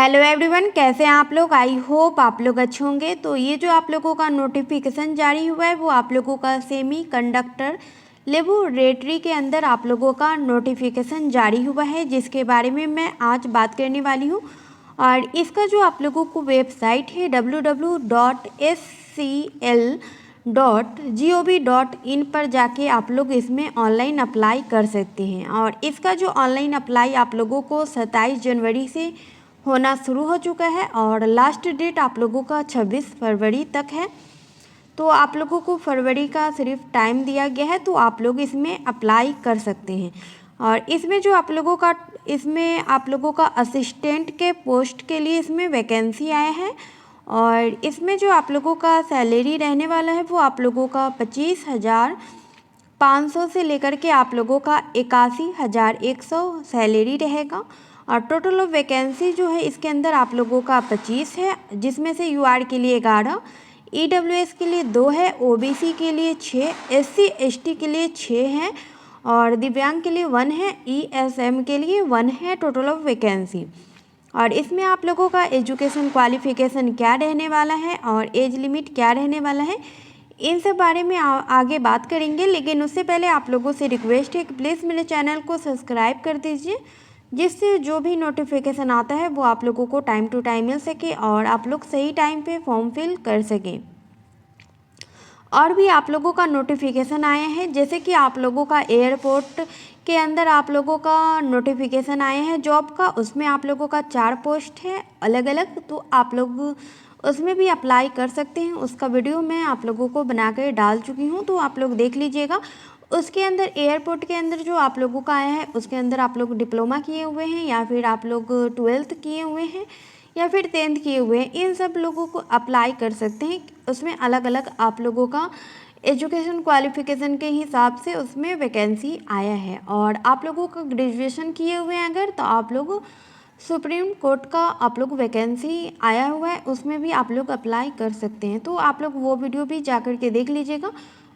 Hello everyone, कैसे हैं आप लोग। आई होप आप लोग अच्छे होंगे। तो ये जो आप लोगों का नोटिफिकेशन जारी हुआ है वो आप लोगों का सेमी कंडक्टर लेबोरेटरी के अंदर आप लोगों का नोटिफिकेशन जारी हुआ है, जिसके बारे में मैं आज बात करने वाली हूँ। और इसका जो आप लोगों को वेबसाइट है www.scl.gov.in पर जाके आप लोग इसमें ऑनलाइन अप्लाई कर सकते हैं। और इसका जो ऑनलाइन अप्लाई आप लोगों को 27 जनवरी से होना शुरू हो चुका है और लास्ट डेट आप लोगों का 26 फरवरी तक है। तो आप लोगों को फरवरी का सिर्फ टाइम दिया गया है, तो आप लोग इसमें अप्लाई कर सकते हैं। और इसमें जो आप लोगों का असिस्टेंट के पोस्ट के लिए इसमें वैकेंसी आया है। और इसमें जो आप लोगों का सैलरी रहने वाला है वो आप लोगों का 25,500 से लेकर के आप लोगों का 81,100 सैलरी रहेगा। और टोटल ऑफ वैकेंसी जो है इसके अंदर आप लोगों का 25 है, जिसमें से यूआर के लिए 11, ईडब्ल्यूएस के लिए 2 है, ओबीसी के लिए 6, एससी एसटी के लिए 6 है और दिव्यांग के लिए 1 है, ईएसएम के लिए 1 है टोटल ऑफ वैकेंसी। और इसमें आप लोगों का एजुकेशन क्वालिफिकेशन क्या रहने वाला है और एज लिमिट क्या रहने वाला है, इन सब बारे में आगे बात करेंगे। लेकिन उससे पहले आप लोगों से रिक्वेस्ट है कि प्लीज़ मेरे चैनल को सब्सक्राइब कर दीजिए, जिससे जो भी नोटिफिकेशन आता है वो आप लोगों को टाइम टू टाइम मिल सके और आप लोग सही टाइम पे फॉर्म फिल कर सकें। और भी आप लोगों का नोटिफिकेशन आया है, जैसे कि आप लोगों का एयरपोर्ट के अंदर आप लोगों का नोटिफिकेशन आया है जॉब का। उसमें आप लोगों का 4 पोस्ट है अलग अलग, तो आप लोग उसमें भी अप्लाई कर सकते हैं। उसका वीडियो मैं आप लोगों को बना कर डाल चुकी हूँ, तो आप लोग देख लीजिएगा। उसके अंदर एयरपोर्ट के अंदर जो आप लोगों का आया है उसके अंदर आप लोग डिप्लोमा किए हुए हैं या फिर आप लोग 12th किए हुए हैं या फिर 10th किए हुए हैं, इन सब लोगों को अप्लाई कर सकते हैं। उसमें अलग अलग आप लोगों का एजुकेशन क्वालिफिकेशन के हिसाब से उसमें वैकेंसी आया है। और आप लोगों का ग्रेजुएशन किए हुए हैं अगर, तो आप लोग सुप्रीम कोर्ट का आप लोग वैकेंसी आया हुआ है उसमें भी आप लोग अप्लाई कर सकते हैं। तो आप लोग वो वीडियो भी जा कर के देख लीजिएगा।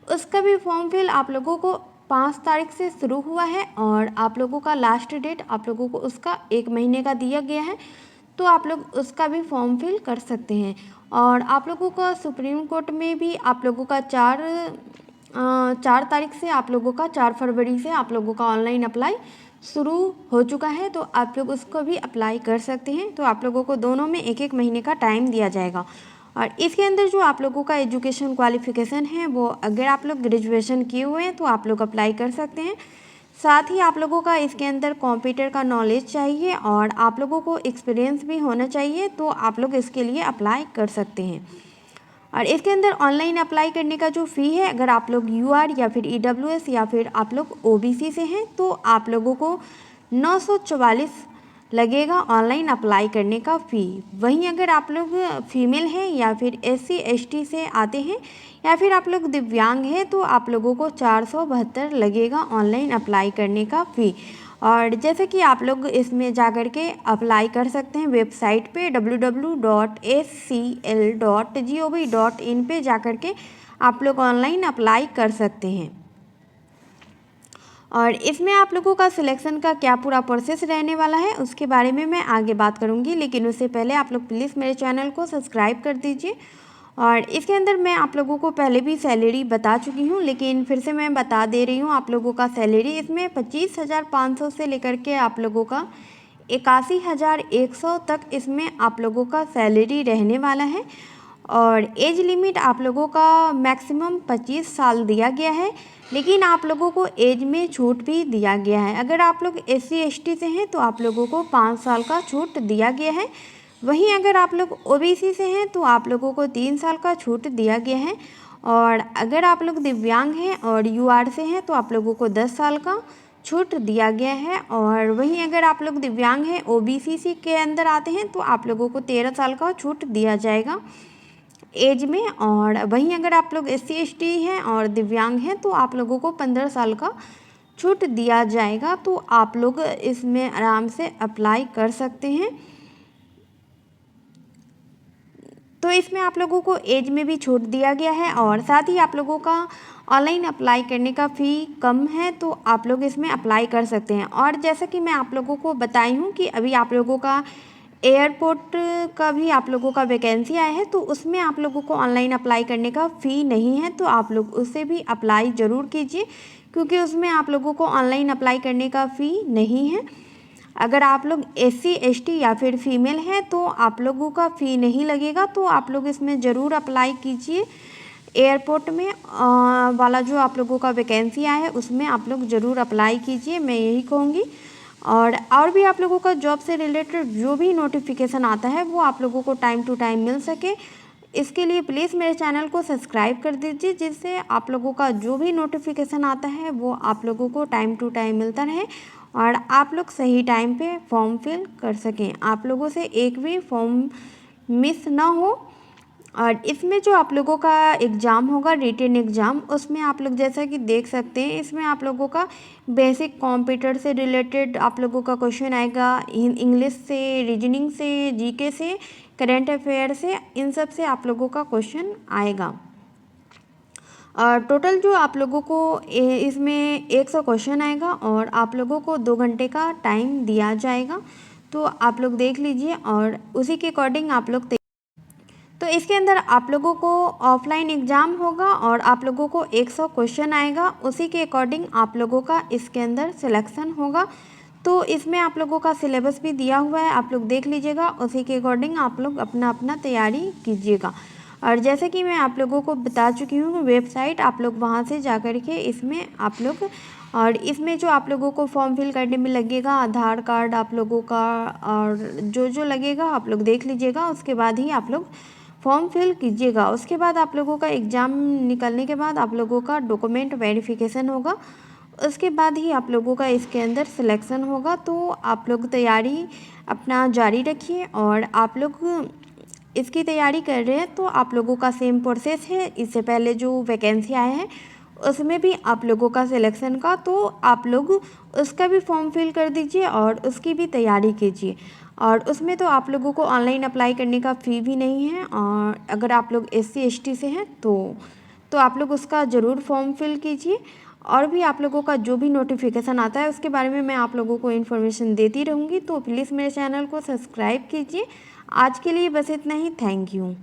उसका भी फॉर्म फिल आप लोगों को 5 तारीख से शुरू हुआ है और आप लोगों का लास्ट डेट आप लोगों को उसका 1 महीने का दिया गया है, तो आप लोग उसका भी फॉर्म फिल कर सकते हैं। और आप लोगों का सुप्रीम कोर्ट में भी आप लोगों का 4 तारीख से आप लोगों का 4 फरवरी से आप लोगों का ऑनलाइन अप्लाई शुरू हो चुका है, तो आप लोग उसको भी अप्लाई कर सकते हैं। तो आप लोगों को दोनों में 1-1 महीने का टाइम दिया जाएगा। और इसके अंदर जो आप लोगों का एजुकेशन क्वालिफिकेशन है वो अगर आप लोग ग्रेजुएशन किए हुए हैं तो आप लोग अप्लाई कर सकते हैं। साथ ही आप लोगों का इसके अंदर कंप्यूटर का नॉलेज चाहिए और आप लोगों को एक्सपीरियंस भी होना चाहिए, तो आप लोग इसके लिए अप्लाई कर सकते हैं। और इसके अंदर ऑनलाइन अप्लाई करने का जो फ़ी है, अगर आप लोग यूआर या फिर ईडब्ल्यूएस या फिर आप लोग ओबीसी से हैं तो आप लोगों को 944 लगेगा ऑनलाइन अप्लाई करने का फ़ी। वहीं अगर आप लोग फीमेल हैं या फिर एससी एसटी से आते हैं या फिर आप लोग दिव्यांग हैं तो आप लोगों को 472 लगेगा ऑनलाइन अप्लाई करने का फ़ी। और जैसे कि आप लोग इसमें जा कर के अप्लाई कर सकते हैं वेबसाइट पे www.scl.gov.in पे जा कर के आप लोग ऑनलाइन अप्लाई कर सकते हैं। और इसमें आप लोगों का सिलेक्शन का क्या पूरा प्रोसेस रहने वाला है उसके बारे में मैं आगे बात करूंगी, लेकिन उससे पहले आप लोग प्लीज़ मेरे चैनल को सब्सक्राइब कर दीजिए। और इसके अंदर मैं आप लोगों को पहले भी सैलरी बता चुकी हूँ, लेकिन फिर से मैं बता दे रही हूँ आप लोगों का सैलरी इसमें 25,500 से लेकर के आप लोगों का 81,100 तक इसमें आप लोगों का सैलरी रहने वाला है। और एज लिमिट आप लोगों का मैक्सिमम 25 साल दिया गया है, लेकिन आप लोगों को एज में छूट भी दिया गया है। अगर आप लोग एससी एसटी से हैं तो आप लोगों को 5 साल का छूट दिया गया है। वहीं अगर आप लोग ओबीसी से हैं तो आप लोगों को 3 साल का छूट दिया गया है। और अगर आप लोग दिव्यांग हैं और यूआर से हैं तो आप लोगों को 10 साल का छूट दिया गया है। और वहीं अगर आप लोग दिव्यांग हैं ओबीसी के अंदर आते हैं तो आप लोगों को 13 साल का छूट दिया जाएगा एज में। और वहीं अगर आप लोग एससी एसटी हैं और दिव्यांग हैं तो आप लोगों को 15 साल का छूट दिया जाएगा। तो आप लोग इसमें आराम से अप्लाई कर सकते हैं। तो इसमें आप लोगों को एज में भी छूट दिया गया है और साथ ही आप लोगों का ऑनलाइन अप्लाई करने का फ़ी कम है, तो आप लोग इसमें अप्लाई कर सकते हैं। और जैसा कि मैं आप लोगों को बताई हूँ कि अभी आप लोगों का एयरपोर्ट का भी आप लोगों का वैकेंसी आया है, तो उसमें आप लोगों को ऑनलाइन अप्लाई करने का फ़ी नहीं है, तो आप लोग उसे भी अप्लाई ज़रूर कीजिए, क्योंकि उसमें आप लोगों को ऑनलाइन अप्लाई करने का फ़ी नहीं है। अगर आप लोग SC ST या फिर फीमेल हैं तो आप लोगों का फ़ी नहीं लगेगा, तो आप लोग इसमें ज़रूर अप्लाई कीजिए। एयरपोर्ट में वाला जो आप लोगों का वैकेंसी आया है उसमें आप लोग ज़रूर अप्लाई कीजिए, मैं यही कहूँगी। और भी आप लोगों का जॉब से रिलेटेड जो भी नोटिफिकेशन आता है वो आप लोगों को टाइम टू टाइम मिल सके, इसके लिए प्लीज़ मेरे चैनल को सब्सक्राइब कर दीजिए, जिससे आप लोगों का जो भी नोटिफिकेशन आता है वो आप लोगों को टाइम टू टाइम मिलता रहे और आप लोग सही टाइम पे फॉर्म फिल कर सकें, आप लोगों से एक भी फॉर्म मिस ना हो। और इसमें जो आप लोगों का एग्ज़ाम होगा रिटन एग्ज़ाम, उसमें आप लोग जैसा कि देख सकते हैं इसमें आप लोगों का बेसिक कंप्यूटर से रिलेटेड आप लोगों का क्वेश्चन आएगा, इंग्लिश से, रीजनिंग से, GK से, करंट अफेयर से, इन सब से आप लोगों का क्वेश्चन आएगा। और टोटल जो आप लोगों को इसमें 100 क्वेश्चन आएगा और आप लोगों को 2 घंटे का टाइम दिया जाएगा, तो आप लोग देख लीजिए और उसी के अकॉर्डिंग आप लोग तो इसके अंदर आप लोगों को ऑफलाइन एग्ज़ाम होगा और आप लोगों को 100 क्वेश्चन आएगा, उसी के अकॉर्डिंग आप लोगों का इसके अंदर सिलेक्शन होगा। तो इसमें आप लोगों का सिलेबस भी दिया हुआ है, आप लोग देख लीजिएगा, उसी के अकॉर्डिंग आप लोग अपना अपना तैयारी कीजिएगा। और जैसे कि मैं आप लोगों को बता चुकी हूँ वेबसाइट, आप लोग वहाँ से जा कर के इसमें आप लोग, और इसमें जो आप लोगों को फॉर्म फिल करने में लगेगा आधार कार्ड आप लोगों का और जो लगेगा आप लोग देख लीजिएगा, उसके बाद ही आप लोग फॉर्म फिल कीजिएगा। उसके बाद आप लोगों का एग्ज़ाम निकलने के बाद आप लोगों का डॉक्यूमेंट वेरिफिकेशन होगा, उसके बाद ही आप लोगों का इसके अंदर सिलेक्शन होगा। तो आप लोग तैयारी अपना जारी रखिए और आप लोग इसकी तैयारी कर रहे हैं तो आप लोगों का सेम प्रोसेस है, इससे पहले जो वैकेंसी आए हैं उसमें भी आप लोगों का सिलेक्शन का, तो आप लोग उसका भी फॉर्म फिल कर दीजिए और उसकी भी तैयारी कीजिए। और उसमें तो आप लोगों को ऑनलाइन अप्लाई करने का फ़ी भी नहीं है, और अगर आप लोग SC ST से हैं तो आप लोग उसका ज़रूर फॉर्म फिल कीजिए। और भी आप लोगों का जो भी नोटिफिकेशन आता है उसके बारे में मैं आप लोगों को इन्फॉर्मेशन देती रहूँगी, तो प्लीज़ मेरे चैनल को सब्सक्राइब कीजिए। आज के लिए बस इतना ही, थैंक यू।